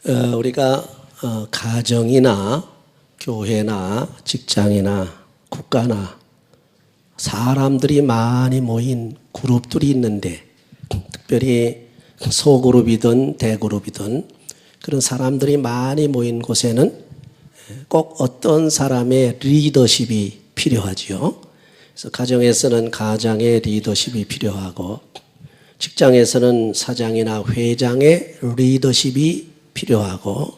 우리가 가정이나 교회나 직장이나 국가나 사람들이 많이 모인 그룹들이 있는데, 특별히 소그룹이든 대그룹이든 그런 사람들이 많이 모인 곳에는 꼭 어떤 사람의 리더십이 필요하지요. 그래서 가정에서는 가장의 리더십이 필요하고, 직장에서는 사장이나 회장의 리더십이 필요하고,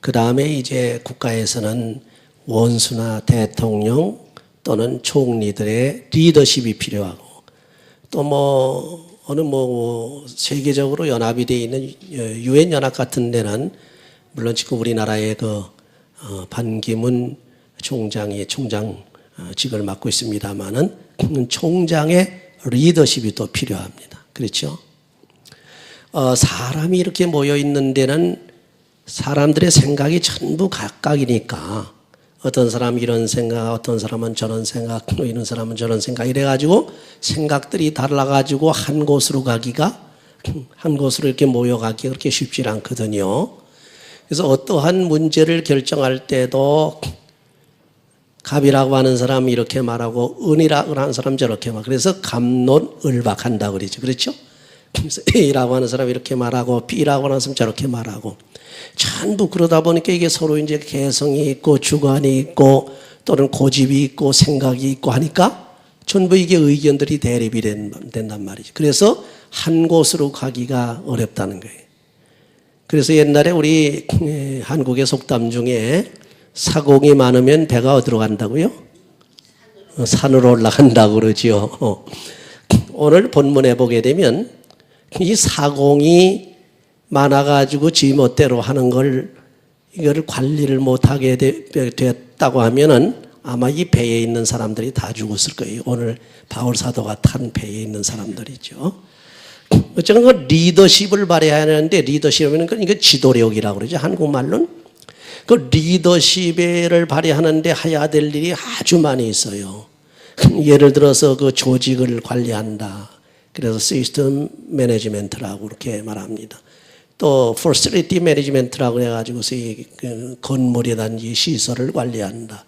그 다음에 이제 국가에서는 원수나 대통령 또는 총리들의 리더십이 필요하고, 또 어느 세계적으로 연합이 되어 있는 유엔 연합 같은 데는 물론 지금 우리나라의 반기문 총장이 총장직을 맡고 있습니다만은 총장의 리더십이 또 필요합니다. 그렇죠? 사람이 이렇게 모여 있는 데는 사람들의 생각이 전부 각각이니까, 어떤 사람은 이런 생각, 어떤 사람은 저런 생각, 이런 사람은 저런 생각, 이래가지고 생각들이 달라가지고 한 곳으로 이렇게 모여가기가 그렇게 쉽지 않거든요. 그래서 어떠한 문제를 결정할 때도 갑이라고 하는 사람이 이렇게 말하고 은이라고 하는 사람 저렇게 말하고, 그래서 갑론을박한다고 그러죠. 그렇죠? 그래서 A라고 하는 사람이 이렇게 말하고 B라고 하는 사람이 저렇게 말하고, 전부 그러다 보니까 이게 서로 이제 개성이 있고 주관이 있고 또는 고집이 있고 생각이 있고 하니까 전부 이게 의견들이 대립이 된단 말이죠. 그래서 한 곳으로 가기가 어렵다는 거예요. 그래서 옛날에 우리 한국의 속담 중에 사공이 많으면 배가 어디로 간다고요? 산으로 올라간다고 그러죠. 오늘 본문에 보게 되면 이 사공이 많아가지고 지 멋대로 하는 이거를 관리를 못하게 됐다고 하면은 아마 이 배에 있는 사람들이 다 죽었을 거예요. 오늘 바울 사도가 탄 배에 있는 사람들이죠. 어쨌든 그 리더십을 발휘해야 하는데, 리더십이면 이거 지도력이라고 그러죠. 한국말로는. 그 리더십을 발휘하는데 해야 될 일이 아주 많이 있어요. 예를 들어서 그 조직을 관리한다. 그래서 시스템 매니지먼트라고 그렇게 말합니다. 또 facility management라고 해가지고서 건물이든지 시설을 관리한다.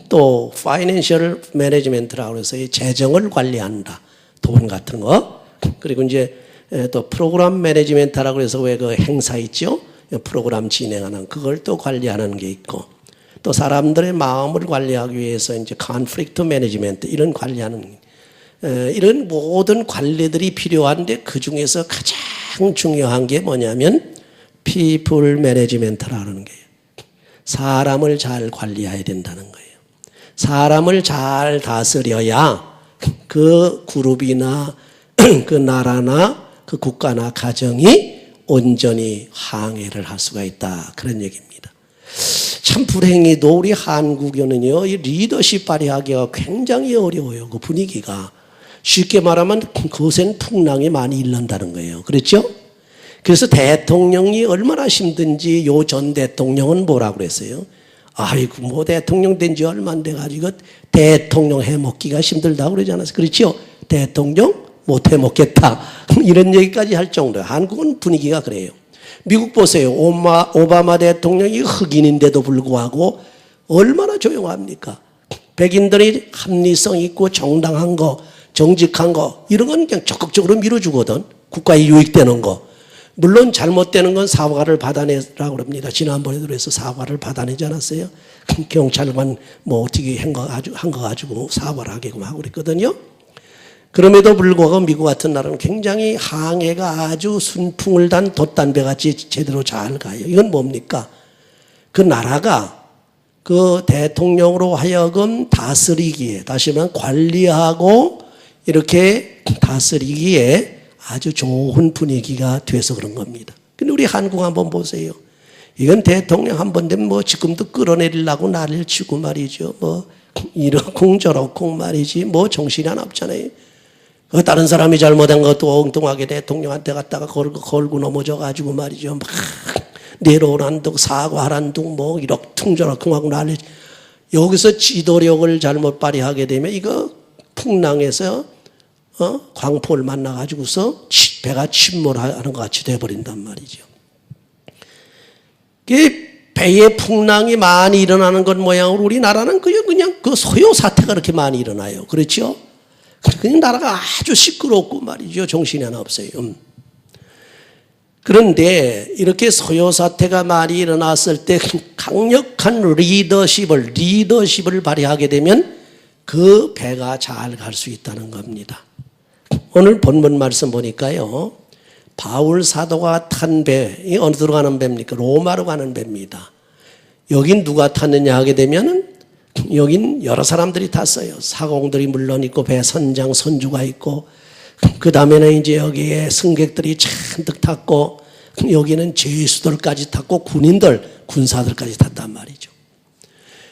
또 financial management라고 해서 재정을 관리한다. 돈 같은 거. 그리고 이제 또 프로그램 매니지먼트라고 해서 왜 그 행사 있죠? 프로그램 진행하는 그걸 또 관리하는 게 있고, 또 사람들의 마음을 관리하기 위해서 이제 conflict management 이런 관리하는, 이런 모든 관리들이 필요한데 그 중에서 가장 중요한 게 뭐냐면 people management라는 거예요. 사람을 잘 관리해야 된다는 거예요. 사람을 잘 다스려야 그 그룹이나 그 나라나 그 국가나 가정이 온전히 항해를 할 수가 있다. 그런 얘기입니다. 참 불행히도 우리 한국에는요, 이 리더십 발휘하기가 굉장히 어려워요. 그 분위기가. 쉽게 말하면 거센 풍랑이 많이 일난다는 거예요. 그렇죠? 그래서 대통령이 얼마나 힘든지 요 전 대통령은 뭐라고 그랬어요? 아이고 대통령 된 지 얼마 안 돼가지고 대통령 해먹기가 힘들다고 그러지 않았어요? 그렇죠? 대통령 못 해먹겠다 이런 얘기까지 할 정도예요. 한국은 분위기가 그래요. 미국 보세요. 오바마 대통령이 흑인인데도 불구하고 얼마나 조용합니까? 백인들이 합리성 있고 정당한 거, 정직한 거, 이런 건 그냥 적극적으로 밀어주거든. 국가에 유익되는 거. 물론 잘못되는 건 사과를 받아내라고 합니다. 지난번에도 그래서 사과를 받아내지 않았어요? 경찰관 어떻게 한 거 가지고 사과를 하게끔 하고 그랬거든요. 그럼에도 불구하고 미국 같은 나라는 굉장히 항해가 아주 순풍을 단 돛단배 같이 제대로 잘 가요. 이건 뭡니까? 그 나라가 그 대통령으로 하여금 다스리기에, 다시 말하면 관리하고 이렇게 다스리기에 아주 좋은 분위기가 돼서 그런 겁니다. 근데 우리 한국 한번 보세요. 이건 대통령 한 번 되면 지금도 끌어내리려고 난리를 치고 말이죠. 이러쿵 저러쿵 말이지. 정신이 하나 없잖아요. 다른 사람이 잘못한 것도 엉뚱하게 대통령한테 갔다가 걸고 넘어져가지고 말이죠. 막 내려오란 둥, 사과하란 둥, 이럭퉁저럭퉁 하고 난리. 여기서 지도력을 잘못 발휘하게 되면 이거 풍랑에서 광포를 만나가지고서 배가 침몰하는 것 같이 돼버린단 말이죠. 배에 풍랑이 많이 일어나는 것 모양으로 우리나라는 그냥 그 소요 사태가 그렇게 많이 일어나요. 그렇죠? 그냥 나라가 아주 시끄럽고 말이죠. 정신이 하나 없어요. 그런데 이렇게 소요 사태가 많이 일어났을 때 강력한 리더십을 발휘하게 되면 그 배가 잘 갈 수 있다는 겁니다. 오늘 본문 말씀 보니까요. 바울 사도가 탄 배, 어느 데로 가는 배입니까? 로마로 가는 배입니다. 여긴 누가 탔느냐 하게 되면은 여긴 여러 사람들이 탔어요. 사공들이 물론 있고 배 선장, 선주가 있고 그 다음에는 이제 여기에 승객들이 잔뜩 탔고 여기는 제수들까지 탔고 군사들까지 탔단 말이죠.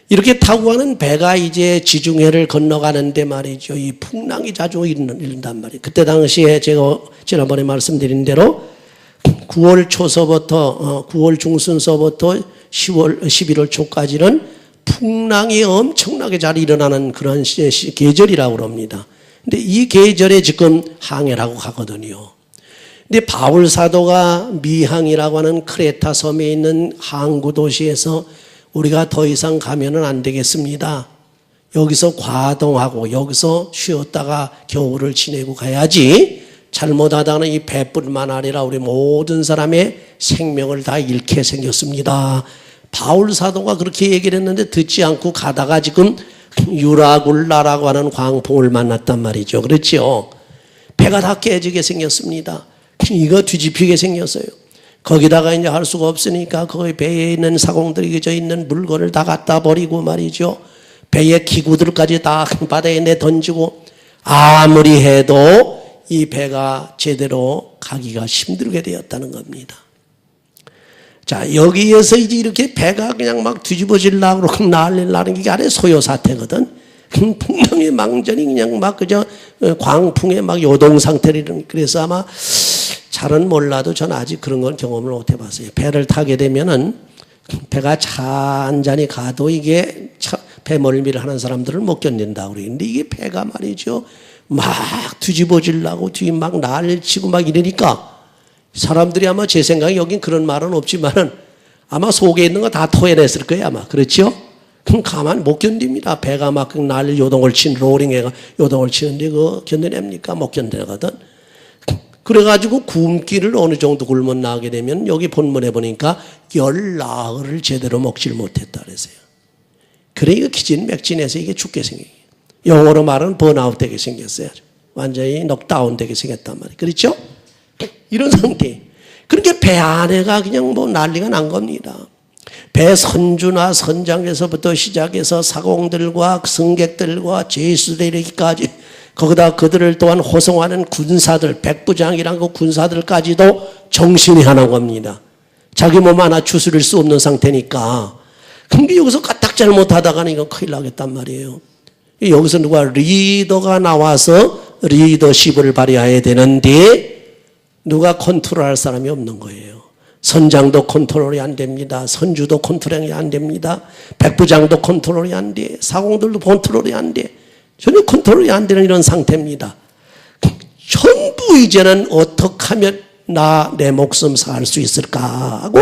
이렇게 타고 가는 배가 이제 지중해를 건너가는데 말이죠. 이 풍랑이 자주 일어난단 말이에요. 그때 당시에 제가 지난번에 말씀드린 대로 9월 초서부터 9월 중순서부터 11월 초까지는 풍랑이 엄청나게 잘 일어나는 그런 계절이라고 합니다. 근데 이 계절에 지금 항해라고 가거든요. 근데 바울 사도가 미항이라고 하는 크레타 섬에 있는 항구 도시에서 우리가 더 이상 가면은 안 되겠습니다. 여기서 과동하고 여기서 쉬었다가 겨울을 지내고 가야지 잘못하다가는 이 배뿐만 아니라 우리 모든 사람의 생명을 다 잃게 생겼습니다. 바울 사도가 그렇게 얘기를 했는데 듣지 않고 가다가 지금 유라굴라라고 하는 광풍을 만났단 말이죠. 그렇죠? 배가 다 깨지게 생겼습니다. 이거 뒤집히게 생겼어요. 거기다가 이제 할 수가 없으니까 거기 배에 있는 사공들이 그저 있는 물건을 다 갖다 버리고 말이죠. 배의 기구들까지 다 바다에 내 던지고 아무리 해도 이 배가 제대로 가기가 힘들게 되었다는 겁니다. 자, 여기에서 이제 이렇게 배가 그냥 막 뒤집어지려고 그러고 난리 나는 게 아래 소요 사태거든. 풍랑의 망전이 그냥 막 그저 광풍에 막 요동 상태를 그래서 아마 잘은 몰라도 저는 아직 그런 건 경험을 못 해봤어요. 배를 타게 되면은 배가 잔잔히 가도 이게 배멀미를 하는 사람들을 못 견딘다고 그러는데 이게 배가 말이죠. 막 뒤집어지려고 뒤 막 난리를 치고 막 이러니까 사람들이 아마 제 생각에 여긴 그런 말은 없지만은 아마 속에 있는 거 다 토해냈을 거예요 아마. 그렇죠? 그럼 가만 못 견딥니다. 배가 막 난리 요동을 로링해가 요동을 치는데 그거 견뎌냅니까? 못 견뎌거든. 그래가지고 굶기를 어느 정도 굶어 나게 되면 여기 본문에 보니까 열나흘을 제대로 먹질 못했다 그랬어요. 그래 이거 기진맥진해서 이게 죽게 생겨요. 영어로 말하면 번아웃 되게 생겼어요. 완전히 넉다운 되게 생겼단 말이에요. 그렇죠? 이런 상태. 그렇게 배 안에가 그냥 뭐 난리가 난 겁니다. 배 선주나 선장에서부터 시작해서 사공들과 승객들과 제수들에게까지 거기다 그들을 또한 호송하는 군사들, 백부장이란 그 군사들까지도 정신이 하나인 겁니다. 자기 몸 하나 추스릴 수 없는 상태니까. 근데 여기서 까딱 잘못하다가는 이건 큰일 나겠단 말이에요. 여기서 누가 리더가 나와서 리더십을 발휘해야 되는데 누가 컨트롤할 사람이 없는 거예요. 선장도 컨트롤이 안 됩니다. 선주도 컨트롤이 안 됩니다. 백부장도 컨트롤이 안 돼. 사공들도 컨트롤이 안 돼. 전혀 컨트롤이 안 되는 이런 상태입니다. 전부 이제는 어떻게 하면 내 목숨 살 수 있을까 하고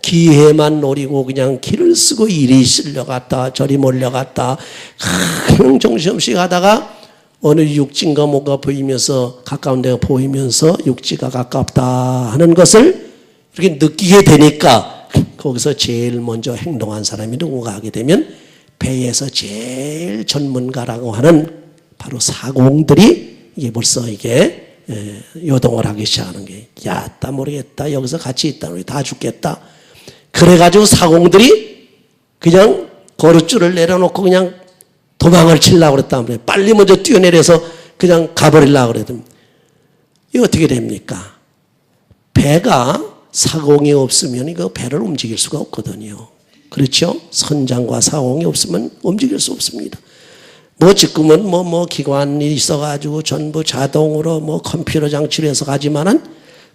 기회만 노리고 그냥 길을 쓰고 이리 쓸려갔다 저리 몰려갔다 그냥 정신없이 가다가 어느 육지인가 뭐가 보이면서 가까운 데가 보이면서 육지가 가깝다 하는 것을 이렇게 느끼게 되니까 거기서 제일 먼저 행동한 사람이 누군가 하게 되면 배에서 제일 전문가라고 하는 바로 사공들이 이게 벌써 이게 요동을 하기 시작하는 게 야따 모르겠다 여기서 같이 있다 우리 다 죽겠다 그래가지고 사공들이 그냥 거룻줄을 내려놓고 그냥 도망을 치려고 그랬단 말이에요. 빨리 먼저 뛰어내려서 그냥 가버리려고 그랬더니 이거 어떻게 됩니까? 배가 사공이 없으면 이거 배를 움직일 수가 없거든요. 그렇죠? 선장과 사공이 없으면 움직일 수 없습니다. 뭐 지금은 뭐 기관이 있어가지고 전부 자동으로 뭐 컴퓨터 장치로 해서 가지만은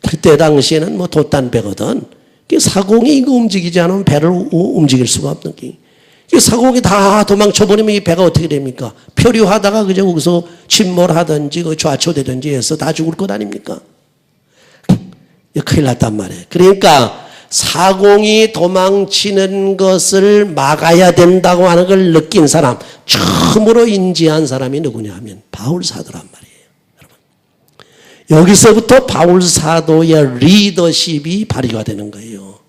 그때 당시에는 뭐 돛단배거든. 사공이 이거 움직이지 않으면 배를 움직일 수가 없는 게. 사공이 다 도망쳐버리면 이 배가 어떻게 됩니까? 표류하다가 그저 거기서 침몰하든지 그 좌초되든지 해서 다 죽을 것 아닙니까? 큰일 났단 말이에요. 그러니까 사공이 도망치는 것을 막아야 된다고 하는 걸 느낀 사람, 처음으로 인지한 사람이 누구냐 하면 바울 사도란 말이에요. 여러분, 여기서부터 바울 사도의 리더십이 발휘가 되는 거예요.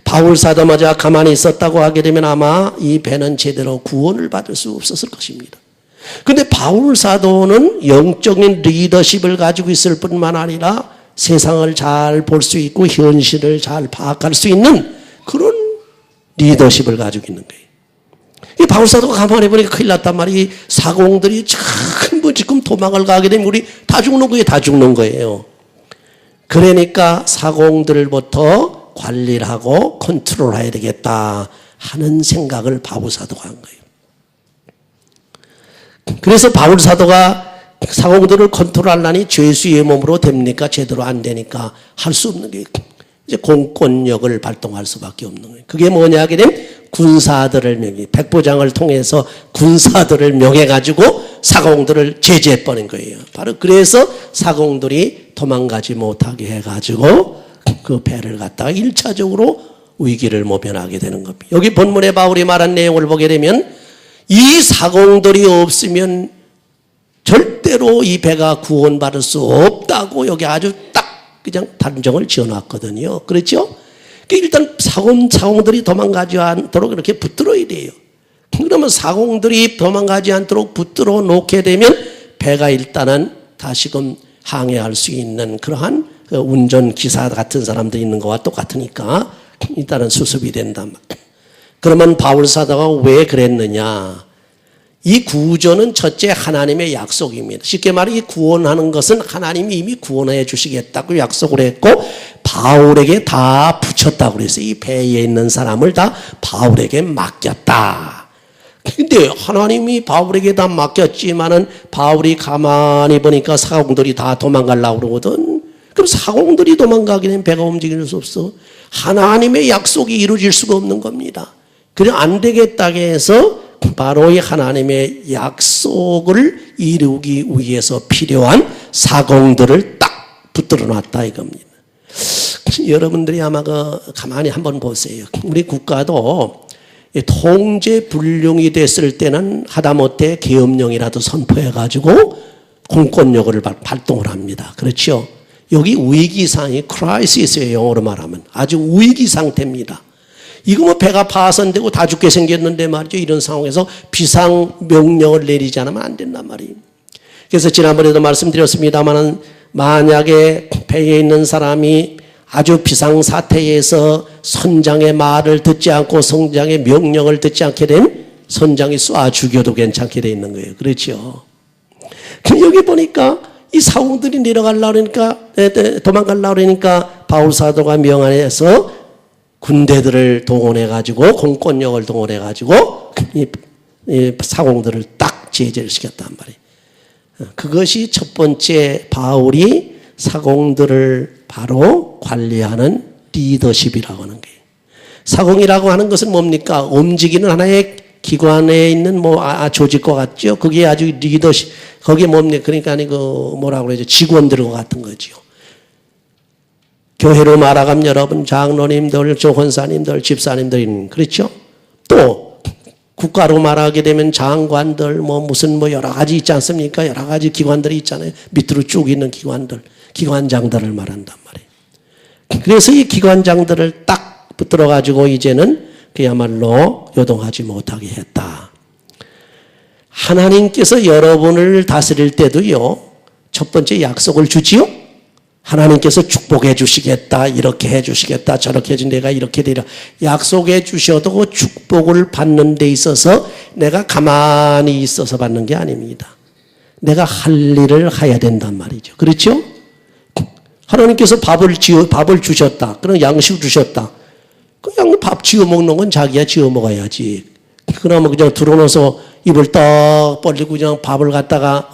바울 사도마저 가만히 있었다고 하게 되면 아마 이 배는 제대로 구원을 받을 수 없었을 것입니다. 그런데 바울 사도는 영적인 리더십을 가지고 있을 뿐만 아니라 세상을 잘 볼 수 있고 현실을 잘 파악할 수 있는 그런 리더십을 가지고 있는 거예요. 이 바울 사도가 가만히 보니까 큰일 났단 말이에요. 사공들이 전부 지금 도망을 가게 되면 우리 다 죽는 거예요. 다 죽는 거예요. 그러니까 사공들부터 관리를 하고 컨트롤해야 되겠다 하는 생각을 바울 사도가 한 거예요. 그래서 바울 사도가 사공들을 컨트롤하려니 죄수의 몸으로 됩니까? 제대로 안 되니까 할 수 없는 게 이제 공권력을 발동할 수밖에 없는 거예요. 그게 뭐냐 하게 되면 군사들을 명해, 백부장을 통해서 군사들을 명해가지고 사공들을 제재해버린 거예요. 바로 그래서 사공들이 도망가지 못하게 해가지고 그 배를 갖다가 1차적으로 위기를 모면하게 되는 겁니다. 여기 본문에 바울이 말한 내용을 보게 되면 이 사공들이 없으면 절대로 이 배가 구원받을 수 없다고 여기 아주 딱 그냥 단정을 지어놨거든요. 그렇죠? 일단 사공들이 도망가지 않도록 이렇게 붙들어야 돼요. 그러면 사공들이 도망가지 않도록 붙들어 놓게 되면 배가 일단은 다시금 항해할 수 있는 그러한 운전기사 같은 사람들이 있는 것과 똑같으니까 일단은 수습이 된단 말이에요. 그러면 바울 사도가 왜 그랬느냐? 이 구조는 첫째 하나님의 약속입니다. 쉽게 말해 이 구원하는 것은 하나님이 이미 구원해 주시겠다고 약속을 했고 바울에게 다 붙였다고 그랬어요. 이 배에 있는 사람을 다 바울에게 맡겼다. 근데 하나님이 바울에게 다 맡겼지만은 바울이 가만히 보니까 사공들이 다 도망가려고 그러거든. 그럼 사공들이 도망가게 되면 배가 움직일 수 없어. 하나님의 약속이 이루어질 수가 없는 겁니다. 그래 안 되겠다 해서 바로 이 하나님의 약속을 이루기 위해서 필요한 사공들을 딱 붙들어 놨다 이겁니다. 여러분들이 아마 가만히 한번 보세요. 우리 국가도 통제 불능이 됐을 때는 하다못해 계엄령이라도 선포해가지고 공권력을 발동을 합니다. 그렇죠? 여기 위기상이 크라이시스예요. 영어로 말하면 아주 위기 상태입니다. 이거 뭐 배가 파손되고 다 죽게 생겼는데 말이죠. 이런 상황에서 비상명령을 내리지 않으면 안 된단 말이에요. 그래서 지난번에도 말씀드렸습니다만 만약에 배에 있는 사람이 아주 비상사태에서 선장의 말을 듣지 않고 선장의 명령을 듣지 않게 되면 선장이 쏴 죽여도 괜찮게 돼 있는 거예요. 그렇죠? 여기 보니까 이 사공들이 내려가려고 그러니까 도망가려고 그러니까 바울 사도가 명안해서 군대들을 동원해가지고 공권력을 동원해가지고 이 사공들을 딱 제재를 시켰단 말이에요. 그것이 첫 번째 바울이 사공들을 바로 관리하는 리더십이라고 하는 거예요. 사공이라고 하는 것은 뭡니까? 움직이는 하나의 기관에 있는 조직과 같죠. 그게 아주 리더십. 거기에 뭡니까? 그러니까 뭐라고 그러죠? 직원들과 같은 거죠. 교회로 말하면 여러분 장로님들, 조권사님들, 집사님들 그렇죠? 또 국가로 말하게 되면 장관들 무슨 여러 가지 있지 않습니까? 여러 가지 기관들이 있잖아요. 밑으로 쭉 있는 기관들, 기관장들을 말한단 말이에요. 그래서 이 기관장들을 딱 붙들어 가지고 이제는 그야말로 요동하지 못하게 했다. 하나님께서 여러분을 다스릴 때도요. 첫 번째 약속을 주지요. 하나님께서 축복해 주시겠다. 이렇게 해 주시겠다. 저렇게 해준 내가 이렇게 되리라. 약속해 주셔도 그 축복을 받는 데 있어서 내가 가만히 있어서 받는 게 아닙니다. 내가 할 일을 해야 된단 말이죠. 그렇죠? 하나님께서 밥을 주셨다. 그럼 양식을 주셨다. 그냥 밥 지어 먹는 건 자기가 지어 먹어야지. 그러면 그냥 들어놓아서 입을 떡 벌리고 그냥 밥을 갖다가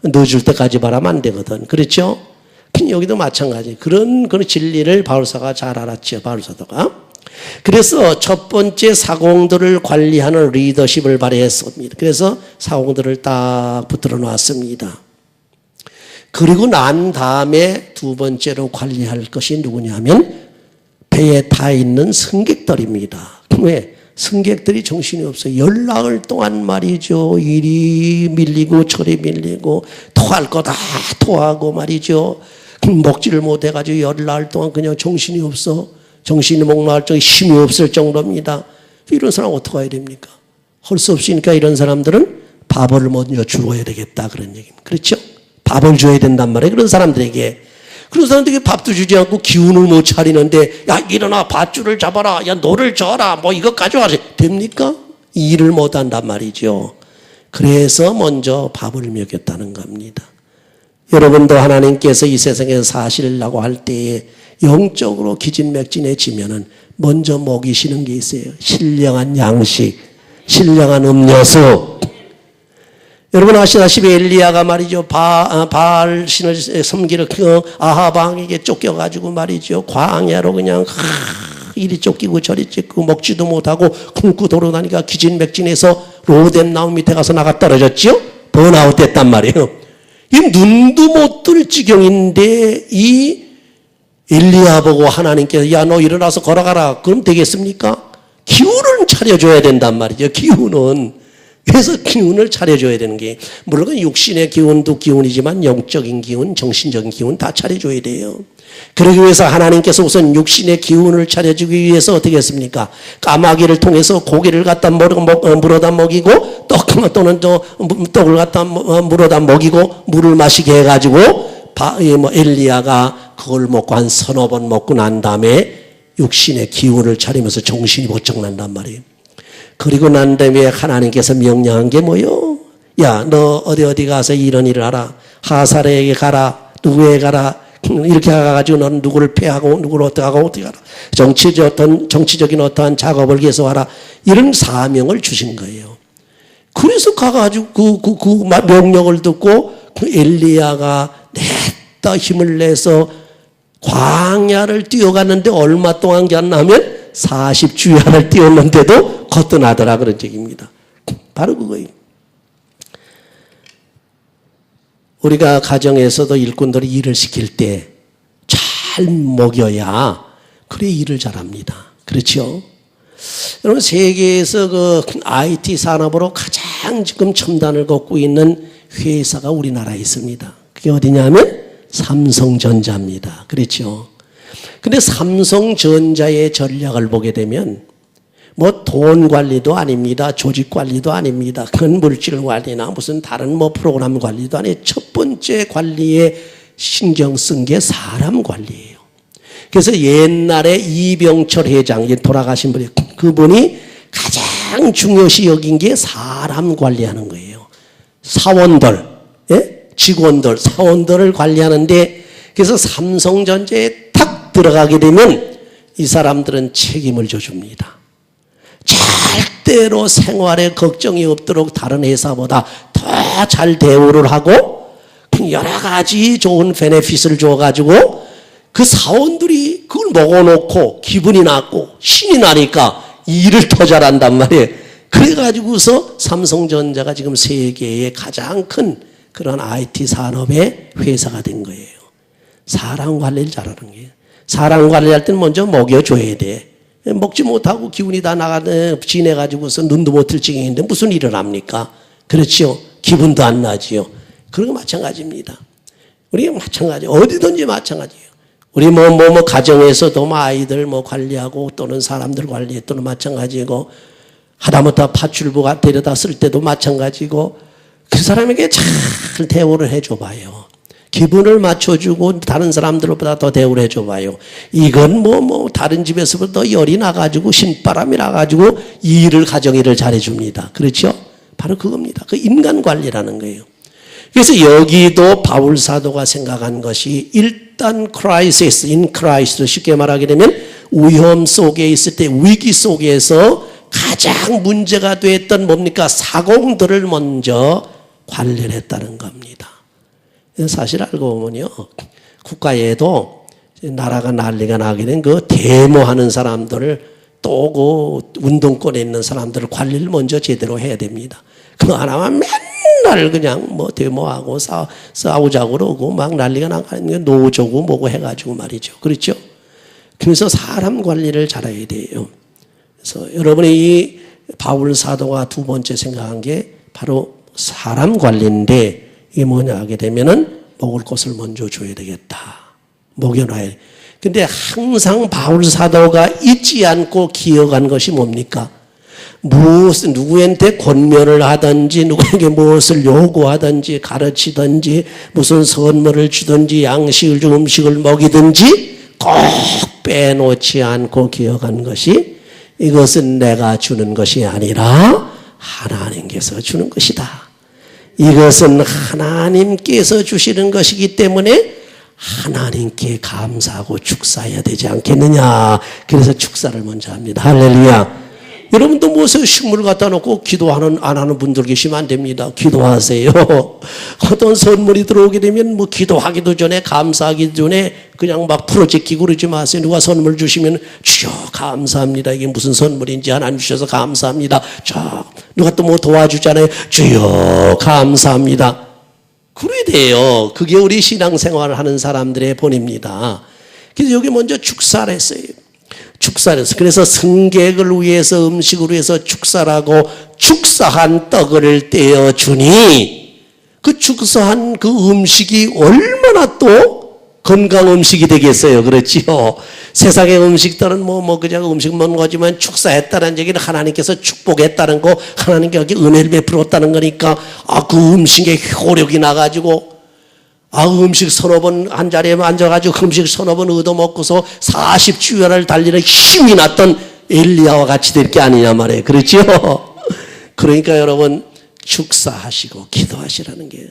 넣어줄 때까지 바라면 안 되거든. 그렇죠? 여기도 마찬가지. 그런 진리를 바울사가 잘 알았죠. 바울사도가. 그래서 첫 번째 사공들을 관리하는 리더십을 발휘했습니다. 그래서 사공들을 딱 붙들어 놨습니다. 그리고 난 다음에 두 번째로 관리할 것이 누구냐면 배에 타 있는 승객들입니다. 왜? 승객들이 정신이 없어요. 열나흘 동안 말이죠. 이리 밀리고 저리 밀리고 토할 거 다 토하고 말이죠. 먹지를 못해가지고 열나흘 동안 그냥 정신이 없어. 정신이 몽롱할 정도 힘이 없을 정도입니다. 이런 사람 어떻게 해야 됩니까? 할 수 없으니까 이런 사람들은 밥을 먼저 주어야 되겠다 그런 얘기입니다. 그렇죠? 밥을 줘야 된단 말이에요. 그런 사람들에게. 그런 사람들에게 밥도 주지 않고 기운을 못 차리는데 야 일어나 밧줄을 잡아라. 야 노를 저어라. 뭐 이거 가져와라. 됩니까? 일을 못한단 말이죠. 그래서 먼저 밥을 먹였다는 겁니다. 여러분도 하나님께서 이 세상에 사시려고 할 때에 영적으로 기진맥진해지면은 먼저 먹이시는 게 있어요. 신령한 양식, 신령한 음료수. 여러분 아시다시피 엘리야가 말이죠. 바알 신을 섬기러 아합 왕에게 쫓겨가지고 말이죠. 광야로 그냥 이리 쫓기고 저리 쫓기고 먹지도 못하고 굶고 돌아다니까 기진맥진해서 로뎀 나무 밑에 가서 나가 떨어졌죠. 번아웃 됐단 말이에요. 이 눈도 못 뜰 지경인데 이 엘리야 보고 하나님께서 야 너 일어나서 걸어가라. 그럼 되겠습니까? 기운을 차려줘야 된단 말이죠. 기운은. 그래서 기운을 차려줘야 되는 게 물론 육신의 기운도 기운이지만 영적인 기운, 정신적인 기운 다 차려줘야 돼요. 그러기 위해서 하나님께서 우선 육신의 기운을 차려주기 위해서 어떻게 했습니까? 까마귀를 통해서 고기를 갖다 물어다 먹이고 또는 떡을 갖다 물어다 먹이고 물을 마시게 해가지고 엘리야가 그걸 먹고 한 서너 번 먹고 난 다음에 육신의 기운을 차리면서 정신이 번쩍 난단 말이에요. 그리고 난 다음에 하나님께서 명령한 게 뭐요? 야, 너 어디 가서 이런 일을 하라. 하사레에게 가라. 누구에게 가라. 이렇게 가가지고 너는 누구를 패하고 누구를 어떻게 하고 어떻게 하라. 정치적인 어떠한 작업을 계속하라. 이런 사명을 주신 거예요. 그래서 가가지고 그 명령을 듣고 그 엘리야가 냈다 힘을 내서 광야를 뛰어갔는데 얼마 동안 갔냐면 40주야를 뛰었는데도 거뜬하더라 그런 얘기입니다. 바로 그거예요. 우리가 가정에서도 일꾼들이 일을 시킬 때 잘 먹여야 그래 일을 잘합니다. 그렇죠? 여러분 세계에서 그 IT 산업으로 가장 지금 첨단을 걷고 있는 회사가 우리나라에 있습니다. 그게 어디냐면 삼성전자입니다. 그렇죠? 근데 삼성전자의 전략을 보게 되면 뭐 돈 관리도 아닙니다. 조직 관리도 아닙니다. 큰 물질 관리나 무슨 다른 뭐 프로그램 관리도 아니에요. 첫 번째 관리에 신경 쓴 게 사람 관리예요. 그래서 옛날에 이병철 회장, 돌아가신 분이 그분이 가장 중요시 여긴 게 사람 관리하는 거예요. 사원들, 예? 직원들, 사원들을 관리하는데 그래서 삼성전자에 탁 들어가게 되면 이 사람들은 책임을 져줍니다. 절대로 생활에 걱정이 없도록 다른 회사보다 더 잘 대우를 하고 여러 가지 좋은 베네핏을 줘가지고 그 사원들이 그걸 먹어놓고 기분이 났고 신이 나니까 일을 더 잘한단 말이에요. 그래가지고서 삼성전자가 지금 세계의 가장 큰 그런 IT 산업의 회사가 된 거예요. 사람 관리를 잘하는 거예요. 사람 관리할 때는 먼저 먹여줘야 돼. 먹지 못하고 기운이 다 지내가지고서 눈도 못 뜰 지경인데 무슨 일을 합니까? 그렇지요. 기분도 안 나지요. 그런 거 마찬가지입니다. 우리가 마찬가지, 어디든지 마찬가지예요. 우리 가정에서도 아이들 관리하고 또는 사람들 관리 또는 마찬가지고 하다못해 파출부가 데려다 쓸 때도 마찬가지고 그 사람에게 잘 대우를 해줘봐요. 기분을 맞춰주고 다른 사람들보다 더 대우를 해줘봐요. 이건 다른 집에서부터 열이 나가지고 신바람이 나가지고 일을 가정일을 잘해줍니다. 그렇죠? 바로 그겁니다. 그 인간 관리라는 거예요. 그래서 여기도 바울 사도가 생각한 것이 일단 크라이시스, 인 크라이스트 쉽게 말하게 되면 위험 속에 있을 때 위기 속에서 가장 문제가 됐던 뭡니까? 사공들을 먼저 관리를 했다는 겁니다. 사실 알고 보면요. 국가에도 나라가 난리가 나게 된 그 데모하는 사람들을 또 그 운동권에 있는 사람들을 관리를 먼저 제대로 해야 됩니다. 그거 하나만 맨날 그냥 데모하고 싸우자고 그러고 막 난리가 나가는 게 노조고 뭐고 해가지고 말이죠. 그렇죠? 그래서 사람 관리를 잘해야 돼요. 그래서 여러분이 이 바울 사도가 두 번째 생각한 게 바로 사람 관리인데 이게 뭐냐 하게 되면은 먹을 것을 먼저 줘야 되겠다. 먹여놔야 돼. 근데 항상 바울 사도가 잊지 않고 기억한 것이 뭡니까? 무엇, 누구한테 권면을 하든지, 누구에게 무엇을 요구하든지, 가르치든지, 무슨 선물을 주든지, 양식을 주고 음식을 먹이든지, 꼭 빼놓지 않고 기억한 것이 이것은 내가 주는 것이 아니라 하나님께서 주는 것이다. 이것은 하나님께서 주시는 것이기 때문에 하나님께 감사하고 축사해야 되지 않겠느냐. 그래서 축사를 먼저 합니다. 할렐루야. 여러분도 무엇을 식물을 갖다 놓고 안 하는 분들 계시면 안 됩니다. 기도하세요. 어떤 선물이 들어오게 되면 뭐 기도하기도 전에 감사하기 전에 그냥 막 풀어제끼고 그러지 마세요. 누가 선물 주시면 주여 감사합니다. 이게 무슨 선물인지 하나님 주셔서 감사합니다. 자, 누가 또 뭐 도와주잖아요. 주여 감사합니다. 그래야 돼요. 그게 우리 신앙생활을 하는 사람들의 본입니다. 그래서 여기 먼저 축사를 했어요. 축사를 했어요. 그래서 승객을 위해서 음식을 위해서 축사라고 축사한 떡을 떼어 주니 그 축사한 그 음식이 얼마나 또 건강 음식이 되겠어요. 그렇지요. 세상의 음식들은 그냥 음식 먹는 거지만 축사했다는 얘기는 하나님께서 축복했다는 거, 하나님께 은혜를 베풀었다는 거니까 그 음식에 효력이 나가지고 음식 서너 번 한 자리에 앉아가지고 그 음식 서너 번 얻어먹고서 40주야를 달리는 힘이 났던 엘리야와 같이 될 게 아니냐 말이에요. 그렇죠? 그러니까 여러분 축사하시고 기도하시라는 게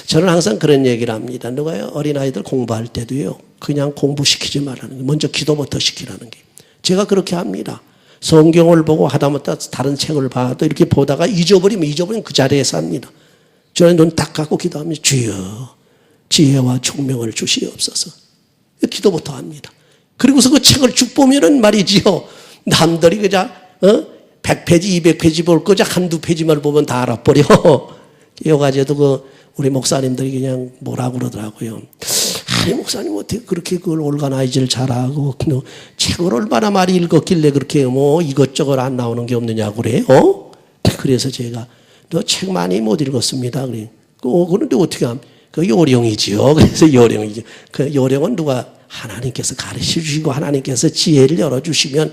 저는 항상 그런 얘기를 합니다. 누가요? 어린아이들 공부할 때도요. 그냥 공부시키지 말라는 게 먼저 기도부터 시키라는 게 제가 그렇게 합니다. 성경을 보고 하다못해 다른 책을 봐도 이렇게 보다가 잊어버리면 그 자리에서 합니다. 저는 눈 딱 감고 기도하면 주여 지혜와 총명을 주시옵소서. 기도부터 합니다. 그리고서 그 책을 쭉 보면은 말이지요. 남들이 그저 100페이지, 200페이지 볼 거죠. 한두 페이지만 보면 다 알아버려. 요가제도 우리 목사님들이 그냥 뭐라고 그러더라고요. 아니 목사님 어떻게 그렇게 그걸 올가나이즈를 잘하고 책을 얼마나 많이 읽었길래 그렇게 이것저것 안 나오는 게 없느냐고 그래요. 그래서 제가 너 책 많이 못 읽었습니다. 그래. 그런데 어떻게 하면 그 요령이지요. 그래서 요령이죠. 그 요령은 누가 하나님께서 가르쳐 주시고 하나님께서 지혜를 열어주시면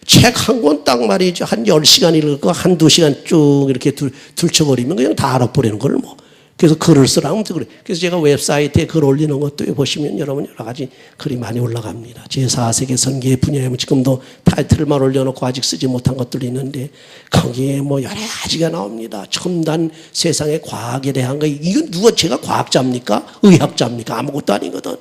책 한 권 딱 말이죠. 한 10시간 읽고 한두 시간 쭉 이렇게 들춰버리면 그냥 다 알아버리는 걸 그래서 글을 쓰라면 그래. 그래서 제가 웹사이트에 글 올리는 것도 보시면 여러분 여러 가지 글이 많이 올라갑니다. 제4세계 선교의 분야에 지금도 타이틀만 올려놓고 아직 쓰지 못한 것들이 있는데 거기에 여러 가지가 나옵니다. 첨단 세상의 과학에 대한 거. 이건 제가 과학자입니까? 의학자입니까? 아무것도 아니거든.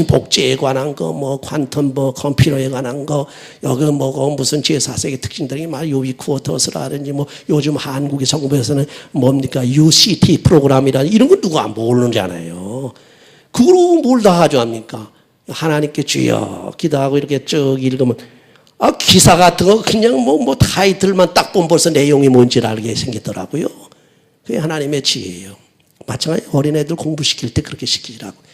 복제에 관한 거, 퀀텀 컴퓨터에 관한 거, 여기 무슨 제4세계 특징들이 유비쿼터스라든지 요즘 한국의 정부에서는 뭡니까? UCT 프로그램이라든지 이런 거 누가 모르잖아요. 그걸로 뭘 다 가져갑니까? 하나님께 주여 기도하고 이렇게 쭉 읽으면 기사 같은 거 그냥 타이틀만 딱 보면 벌써 내용이 뭔지를 알게 생기더라고요. 그게 하나님의 지혜예요. 마찬가지 어린애들 공부시킬 때 그렇게 시키라고.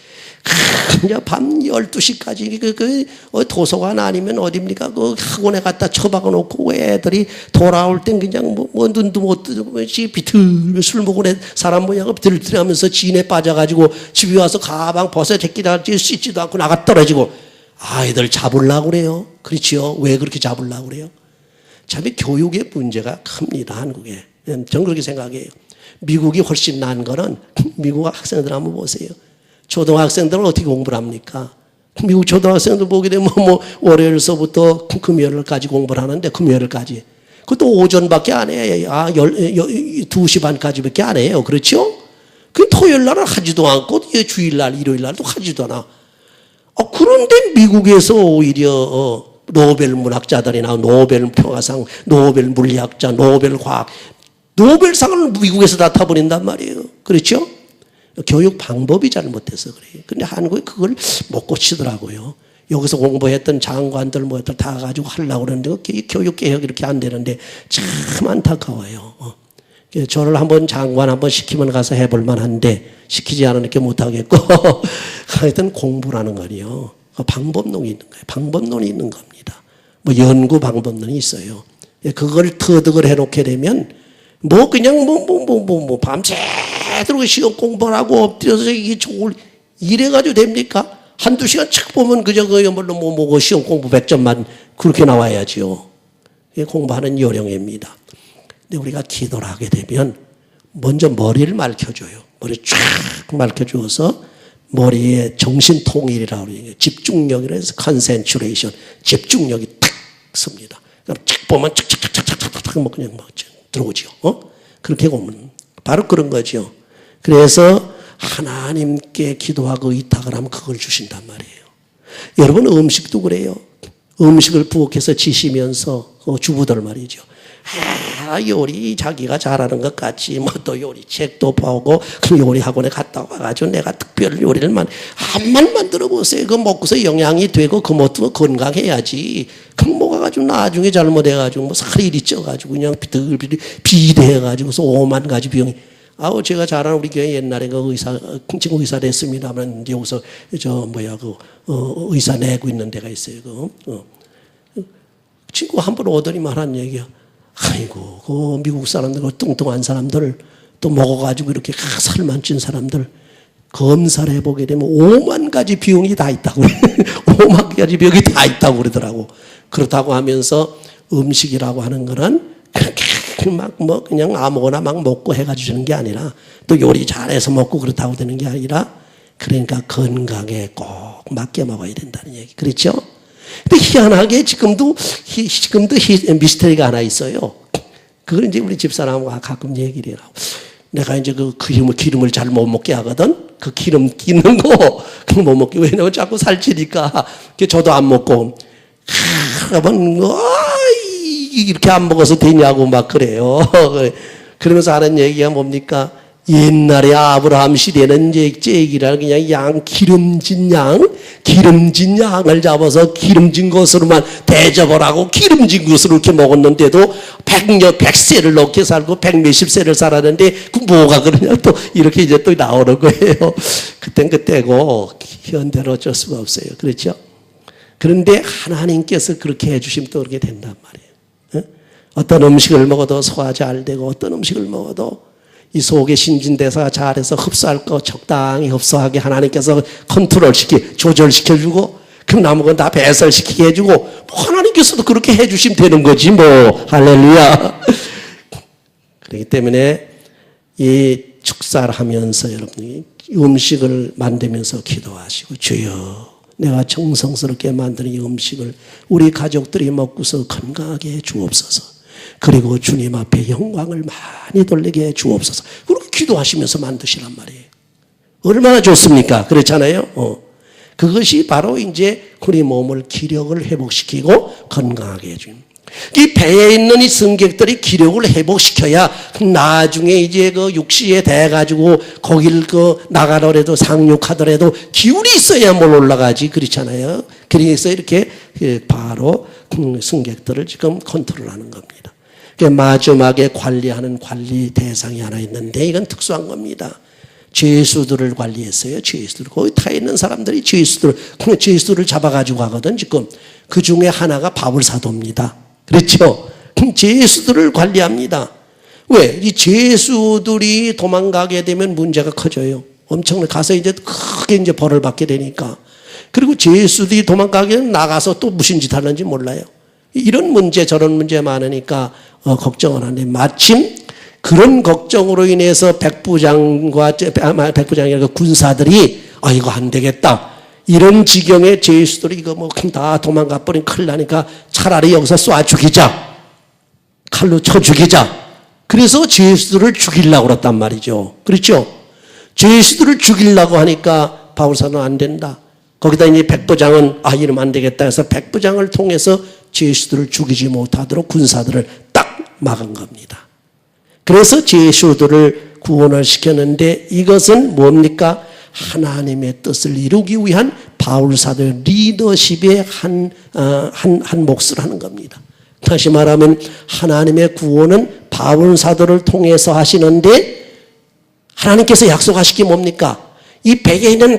그냥 밤 12시까지 도서관 아니면 어딥니까? 학원에 갖다 처박아 놓고 애들이 돌아올 땐 그냥 눈도 못 뜨고 비틀 술 먹은 애 사람 모양을 비틀비틀하면서 진에 빠져가지고 집에 와서 가방 벗어 제끼다가 씻지도 않고 나가 떨어지고 아이들 잡으려고 그래요. 그렇지요? 왜 그렇게 잡으려고 그래요? 참 교육의 문제가 큽니다. 한국에. 저는 그렇게 생각해요. 미국이 훨씬 나은 거는 미국 학생들 한번 보세요. 초등학생들은 어떻게 공부를 합니까? 미국 초등학생들 보게 되면 월요일서부터 금요일까지 공부를 하는데 금요일까지. 그것도 오전밖에 안 해요. 2시 반까지밖에 안 해요. 그렇죠? 그 토요일 날은 하지도 않고 주일날, 일요일날도 하지도 않아. 그런데 미국에서 오히려 노벨 문학자들이나 노벨 평화상, 노벨 물리학자, 노벨 과학, 노벨상을 미국에서 다 타버린단 말이에요. 그렇죠? 교육 방법이 잘못돼서 그래요. 근데 한국에 그걸 못 고치더라고요. 여기서 공부했던 장관들 다 가지고 하려고 그러는데 교육 개혁이 이렇게 안 되는데 참 안타까워요. 저를 한번 장관 한번 시키면 가서 해볼 만한데 시키지 않으니까 못하겠고 하여튼 공부라는 거요. 방법론이 있는 거예요. 방법론이 있는 겁니다. 뭐 연구 방법론이 있어요. 그걸 터득을 해놓게 되면 뭐 그냥 밤새도록 시험 공부를 하고 엎드려서 이게 이래가지고 됩니까? 한두 시간 책 보면 그저 그야말로 시험 공부 100점만 그렇게 나와야지요. 이게 공부하는 요령입니다. 근데 우리가 기도를 하게 되면 먼저 머리를 맑혀줘요. 머리 쫙 맑혀주어서 머리에 정신통일이라고 그래요. 집중력이라 해서 컨센트레이션, 집중력이 탁 씁니다. 그럼 책 보면 착착착착착착 뭐 그냥 막 들어오죠. 그렇게 보면 바로 그런 거죠. 그래서 하나님께 기도하고 의탁을 하면 그걸 주신단 말이에요. 여러분 음식도 그래요. 음식을 부엌에서 지시면서 주부들 말이죠. 요리 자기가 잘하는 것 같지 뭐 또 요리 책도 보고 그 요리 학원에 갔다 와가지고 내가 특별 요리를 한번 만들어 보세요. 그 먹고서 영양이 되고 그 먹고 건강해야지. 그 먹어가지고 나중에 잘못해가지고 뭐 살이 이리 쪄가지고 그냥 비대해가지고서 5만 가지 병이. 제가 잘 아는 우리 교회 옛날에 그 지금 의사 됐습니다만 여기서 의사 내고 있는 데가 있어요. 친구 한 번 오더니만 한 얘기야. 아이고, 그 미국 사람들, 그 뚱뚱한 사람들, 또 먹어가지고 이렇게 살만 찐 사람들, 검사를 해보게 되면 5만 가지 병이 다 있다고. 5만 가지 병이 다 있다고 그러더라고. 그렇다고 하면서 음식이라고 하는 거는 그렇게 그냥 아무거나 막 먹고 해가지고 주는 게 아니라 또 요리 잘해서 먹고 그렇다고 되는 게 아니라 그러니까 건강에 꼭 맞게 먹어야 된다는 얘기. 그렇죠? 근데 희한하게 지금도 미스터리가 하나 있어요. 그걸 이제 우리 집사람과 가끔 얘기를 해요. 내가 이제 그 기름을 잘 못 먹게 하거든? 그 기름 끼는 거, 그거 못 먹게. 왜냐면 자꾸 살찌니까. 저도 안 먹고. 여러분, 이렇게 안 먹어서 되냐고 막 그래요. 그러면서 하는 얘기가 뭡니까? 옛날에 아브라함 시대는 이제 째기라 그냥 기름진 양을 잡아서 기름진 것으로만 대접을 하고 기름진 것으로 이렇게 먹었는데도 100세를 넘게 살고 100몇십 세를 살았는데 그 뭐가 그러냐 또 이렇게 이제 또 나오는 거예요. 그땐 그때고 현대로 어쩔 수가 없어요. 그렇죠? 그런데 하나님께서 그렇게 해주시면 또 그렇게 된단 말이에요. 어떤 음식을 먹어도 소화 잘 되고 어떤 음식을 먹어도 이 속의 신진대사가 잘해서 흡수할 거 적당히 흡수하게 하나님께서 조절시켜주고 그럼 남은 건 다 배설시키게 해주고 하나님께서도 그렇게 해주시면 되는 거지 뭐. 할렐루야. 그렇기 때문에 이 축사를 하면서 여러분이 음식을 만들면서 기도하시고 주여 내가 정성스럽게 만드는 이 음식을 우리 가족들이 먹고서 건강하게 해 주옵소서. 그리고 주님 앞에 영광을 많이 돌리게 해 주옵소서. 그렇게 기도하시면서 만드시란 말이에요. 얼마나 좋습니까? 그렇잖아요. 그것이 바로 이제 우리 몸을 기력을 회복시키고 건강하게 해줍니다. 이 배에 있는 이 승객들이 기력을 회복시켜야 나중에 이제 그 육시에 대가지고 거길 나가더라도 상륙하더라도 기운이 있어야 뭘 올라가지. 그렇잖아요. 그래서 이렇게 바로 승객들을 지금 컨트롤하는 겁니다. 마지막에 관리하는 관리 대상이 하나 있는데 이건 특수한 겁니다. 죄수들을 관리했어요. 죄수들. 거기 타 있는 사람들이 죄수들을 잡아가지고 가거든 지금. 그 중에 하나가 바울사도입니다. 그렇죠? 죄수들을 관리합니다. 왜? 이 죄수들이 도망가게 되면 문제가 커져요. 엄청나게 가서 이제 크게 이제 벌을 받게 되니까. 그리고 죄수들이 도망가게 되면 나가서 또 무슨 짓 하는지 몰라요. 이런 문제 저런 문제 많으니까 걱정을 하는데 마침 그런 걱정으로 인해서 백부장이 아니라 군사들이 이거 안 되겠다. 이런 지경의 죄수들이 이거 뭐 다 도망가 버린 큰일 나니까 차라리 여기서 쏴 죽이자. 칼로 쳐 죽이자. 그래서 죄수들을 죽이려고 그랬단 말이죠. 그렇죠? 죄수들을 죽이려고 하니까 바울사는 안 된다. 거기다 이제 백부장은 이러면 안 되겠다 해서 백부장을 통해서 죄수들을 죽이지 못하도록 군사들을 딱 막은 겁니다. 그래서 죄수들을 구원을 시켰는데 이것은 뭡니까? 하나님의 뜻을 이루기 위한 바울사도의 리더십의 한 몫을 하는 겁니다. 다시 말하면 하나님의 구원은 바울사도를 통해서 하시는데 하나님께서 약속하신 게 뭡니까? 이 백에 있는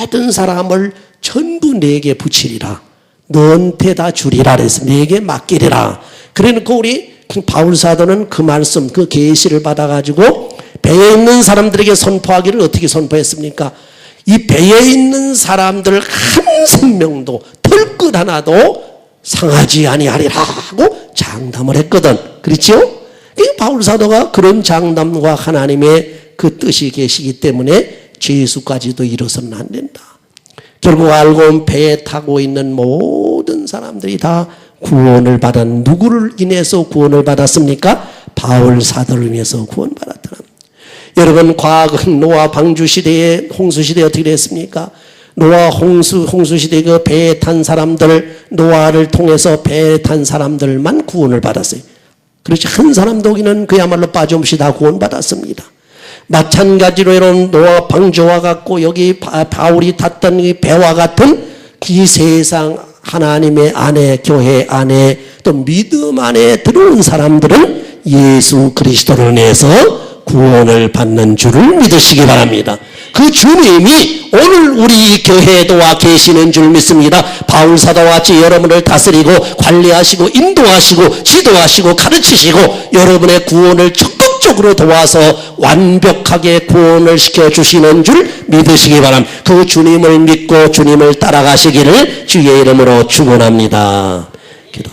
모든 사람을 전부 내게 붙이리라. 너한테 다 주리라 그래서 내게 맡기리라. 그러니까 우리 바울 사도는 그 말씀, 그 계시를 받아가지고 배에 있는 사람들에게 선포하기를 어떻게 선포했습니까? 이 배에 있는 사람들 한 생명도 털끝 하나도 상하지 아니하리라 하고 장담을 했거든. 그렇죠? 바울 사도가 그런 장담과 하나님의 그 뜻이 계시기 때문에 죄수까지도 이뤄서는 안 된다. 결국 알고 온 배에 타고 있는 모든 사람들이 다 구원을 받은, 누구를 인해서 구원을 받았습니까? 바울 사도를 위해서 구원받았다. 여러분, 과거 노아 방주 시대에, 홍수 시대에 어떻게 됐습니까? 노아 홍수 시대 그 배에 탄 사람들, 노아를 통해서 배에 탄 사람들만 구원을 받았어요. 그렇지, 한 사람도 여기는 그야말로 빠짐없이 다 구원받았습니다. 마찬가지로 여러분, 노아 방주와 같고 여기 바울이 탔던 이 배와 같은 이 세상 하나님의 안에, 교회 안에, 또 믿음 안에 들어온 사람들은 예수 그리스도를 인해서 구원을 받는 줄을 믿으시기 바랍니다. 그 주님이 오늘 우리 교회에 와 계시는 줄 믿습니다. 바울 사도와 같이 여러분을 다스리고 관리하시고 인도하시고 지도하시고 가르치시고 여러분의 구원을 적극적으로 도와서 완벽하게 구원을 시켜주시는 줄 믿으시기 바랍니다. 그 주님을 믿고 주님을 따라가시기를 주의 이름으로 축원합니다. 기도하시죠.